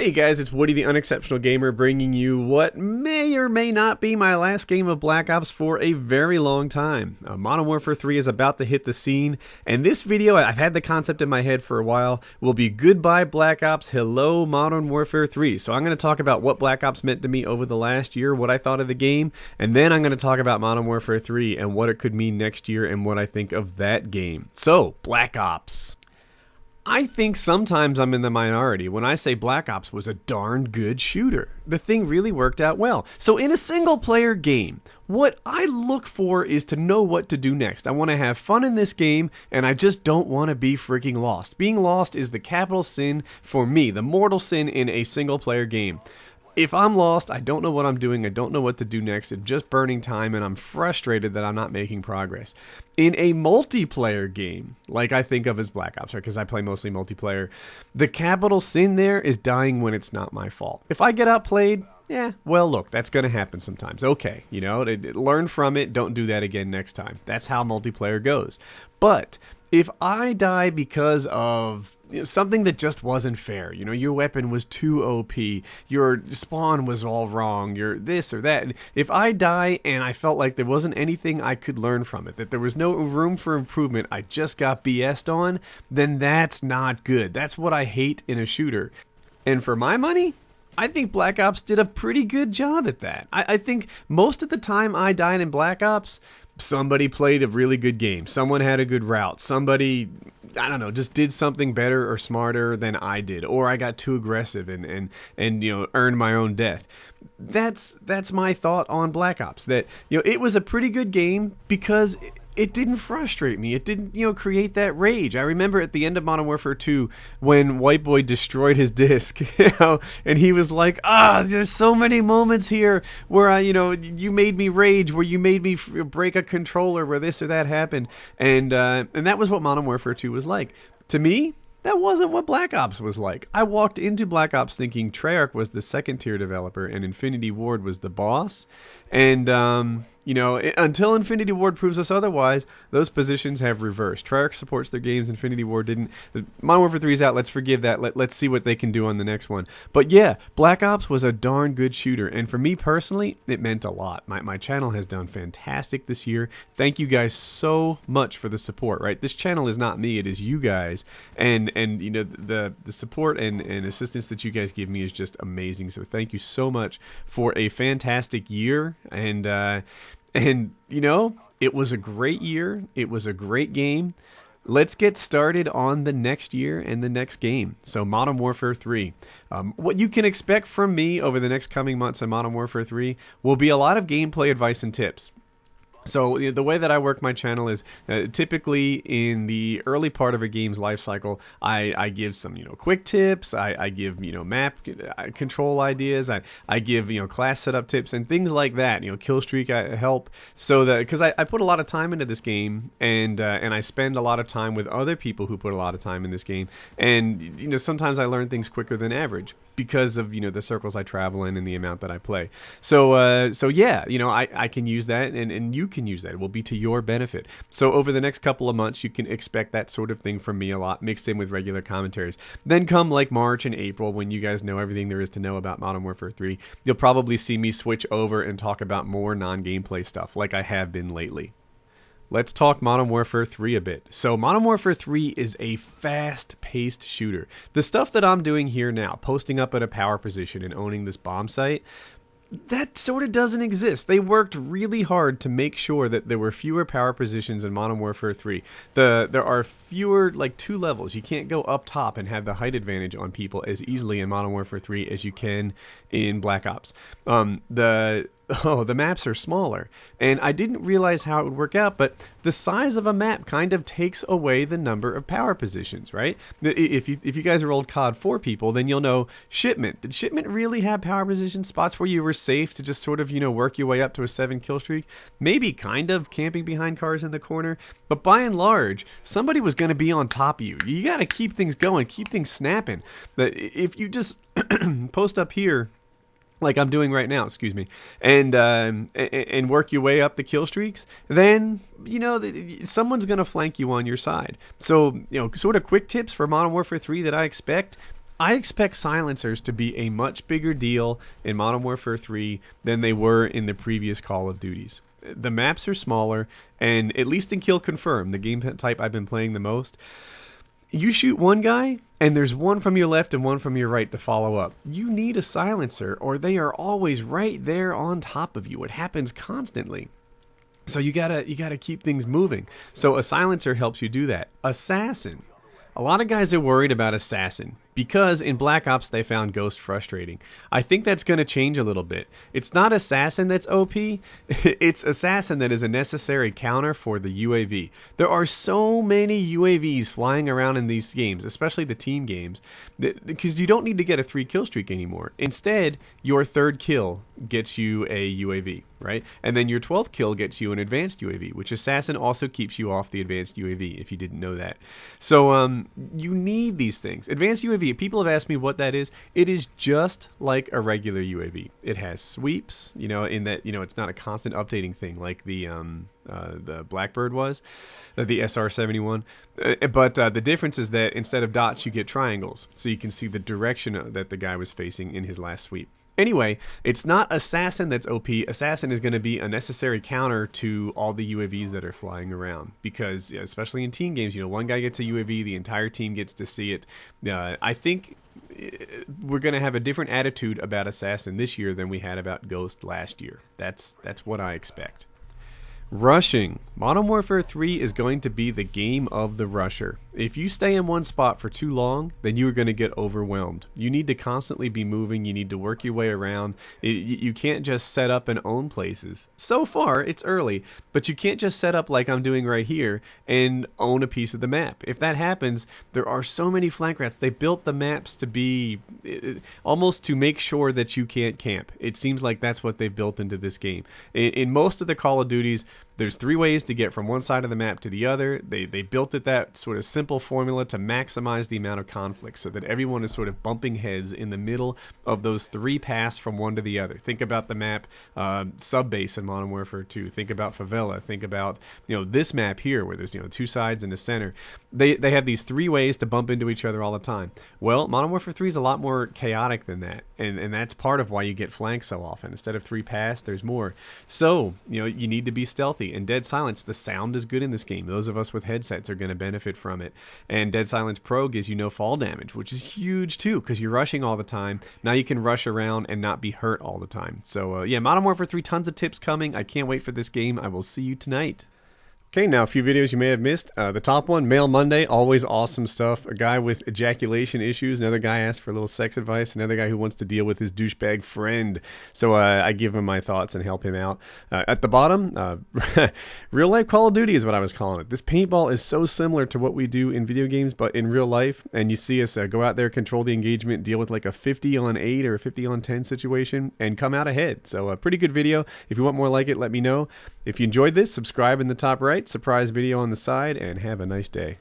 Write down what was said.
Hey guys, it's Woody the Unexceptional Gamer bringing you what may or may not be my last game of Black Ops for a very long time. Modern Warfare 3 is about to hit the scene, and this video, I've had the concept in my head for a while, will be goodbye Black Ops, hello Modern Warfare 3. So I'm going to talk about what Black Ops meant to me over the last year, what I thought of the game, and then I'm going to talk about Modern Warfare 3 and what it could mean next year and what I think of that game. So, Black Ops. I think sometimes I'm in the minority when I say Black Ops was a darn good shooter. The thing really worked out well. So in a single player game, what I look for is to know what to do next. I want to have fun in this game, and I just don't want to be freaking lost. Being lost is the capital sin for me, the mortal sin in a single player game. If I'm lost, I don't know what I'm doing, I don't know what to do next, it's just burning time, and I'm frustrated that I'm not making progress. In a multiplayer game, like I think of as Black Ops, because I play mostly multiplayer, the capital sin there is dying when it's not my fault. If I get outplayed, yeah, well, look, that's going to happen sometimes. Okay, you know, learn from it, don't do that again next time. That's how multiplayer goes. But if I die because of something that just wasn't fair, your weapon was too OP, your spawn was all wrong, your this or that, and if I die and I felt like there wasn't anything I could learn from it, that there was no room for improvement, I just got BS'd on, then that's not good. That's what I hate in a shooter. And for my money, I think Black Ops did a pretty good job at that. I think most of the time I died in Black Ops, somebody played a really good game. Someone had a good route. Somebody, I don't know, just did something better or smarter than I did. Or I got too aggressive and earned my own death. That's my thought on Black Ops. That, it was a pretty good game because it didn't frustrate me. It didn't, create that rage. I remember at the end of Modern Warfare 2 when White Boy destroyed his disc, and he was like, there's so many moments here where you made me rage, where you made me break a controller, where this or that happened. And that was what Modern Warfare 2 was like. To me, that wasn't what Black Ops was like. I walked into Black Ops thinking Treyarch was the second tier developer and Infinity Ward was the boss. And, until Infinity Ward proves us otherwise, those positions have reversed. Treyarch supports their games, Infinity Ward didn't. Modern Warfare 3 is out, let's forgive that. Let's see what they can do on the next one. But yeah, Black Ops was a darn good shooter, and for me personally, it meant a lot. My channel has done fantastic this year. Thank you guys so much for the support, right? This channel is not me, it is you guys. And the support and assistance that you guys give me is just amazing. So thank you so much for a fantastic year. And it was a great year. It was a great game. Let's get started on the next year and the next game. So Modern Warfare 3. What you can expect from me over the next coming months in Modern Warfare 3 will be a lot of gameplay advice and tips. So the way that I work my channel is typically in the early part of a game's life cycle, I give some quick tips, I give map control ideas, I give class setup tips and things like that. Kill streak help, so that because I put a lot of time into this game and I spend a lot of time with other people who put a lot of time in this game, and sometimes I learn things quicker than average because of the circles I travel in and the amount that I play. So yeah, I can use that and you can use that. It will be to your benefit. So over the next couple of months, you can expect that sort of thing from me a lot, mixed in with regular commentaries. Then come like March and April, when you guys know everything there is to know about Modern Warfare 3, you'll probably see me switch over and talk about more non-gameplay stuff like I have been lately. Let's talk Modern Warfare 3 a bit. So Modern Warfare 3 is a fast-paced shooter. The stuff that I'm doing here now, posting up at a power position and owning this bomb site, that sort of doesn't exist. They worked really hard to make sure that there were fewer power positions in Modern Warfare 3. There are fewer, like 2 levels. You can't go up top and have the height advantage on people as easily in Modern Warfare 3 as you can in Black Ops. The maps are smaller, and I didn't realize how it would work out, but the size of a map kind of takes away the number of power positions, right? If you guys are old COD 4 people, then you'll know Shipment. Did Shipment really have power position spots where you were safe to just sort of, work your way up to a 7 kill streak? Maybe kind of camping behind cars in the corner, but by and large, somebody was going to be on top of you. You got to keep things going, keep things snapping. But if you just post up here, like I'm doing right now, excuse me, and work your way up the kill streaks, then, someone's going to flank you on your side. So, sort of quick tips for Modern Warfare 3 that I expect. I expect silencers to be a much bigger deal in Modern Warfare 3 than they were in the previous Call of Duties. The maps are smaller, and at least in Kill Confirm, the game type I've been playing the most, you shoot one guy, and there's one from your left and one from your right to follow up. You need a silencer, or they are always right there on top of you. It happens constantly. So you gotta keep things moving. So a silencer helps you do that. Assassin. A lot of guys are worried about Assassin because in Black Ops they found Ghost frustrating. I think that's going to change a little bit. It's not Assassin that's OP, it's Assassin that is a necessary counter for the UAV. There are so many UAVs flying around in these games, especially the team games, because you don't need to get a 3-kill streak anymore. Instead, your 3rd kill gets you a UAV, right? And then your 12th kill gets you an advanced UAV, which Assassin also keeps you off the advanced UAV, if you didn't know that. So you need these things. Advanced UAV, people have asked me what that is. It is just like a regular UAV. It has sweeps, in that, it's not a constant updating thing like the Blackbird was, the SR-71. But the difference is that instead of dots, you get triangles. So you can see the direction that the guy was facing in his last sweep. Anyway, it's not Assassin that's OP. Assassin is going to be a necessary counter to all the UAVs that are flying around. Because, especially in team games, one guy gets a UAV, the entire team gets to see it. I think we're going to have a different attitude about Assassin this year than we had about Ghost last year. That's what I expect. Rushing. Modern Warfare 3 is going to be the game of the rusher. If you stay in one spot for too long, then you are going to get overwhelmed. You need to constantly be moving. You need to work your way around. You can't just set up and own places. So far, it's early, but you can't just set up like I'm doing right here and own a piece of the map. If that happens, there are so many flank rats. They built the maps to be almost to make sure that you can't camp. It seems like that's what they've built into this game. In most of the Call of Duties, there's 3 ways to get from one side of the map to the other. They built it that sort of simple formula to maximize the amount of conflict so that everyone is sort of bumping heads in the middle of those 3 paths from one to the other. Think about the map Subbase in Modern Warfare 2. Think about Favela. Think about this map here where there's 2 sides and a center. They have these 3 ways to bump into each other all the time. Well, Modern Warfare 3 is a lot more chaotic than that, and that's part of why you get flanked so often. Instead of 3 paths, there's more. So you need to be stealthy. And Dead Silence, the sound is good in this game. Those of us with headsets are going to benefit from it. And Dead Silence Pro gives you no fall damage, which is huge too, because you're rushing all the time. Now you can rush around and not be hurt all the time. So yeah, Modern Warfare 3, tons of tips coming. I can't wait for this game. I will see you tonight. Okay, now a few videos you may have missed. The top one, Mail Monday, always awesome stuff. A guy with ejaculation issues. Another guy asked for a little sex advice. Another guy who wants to deal with his douchebag friend. So I give him my thoughts and help him out. At the bottom, real life Call of Duty is what I was calling it. This paintball is so similar to what we do in video games, but in real life. And you see us go out there, control the engagement, deal with like a 50-on-8 or a 50-on-10 situation, and come out ahead. So a pretty good video. If you want more like it, let me know. If you enjoyed this, subscribe in the top right. Surprise video on the side, and have a nice day.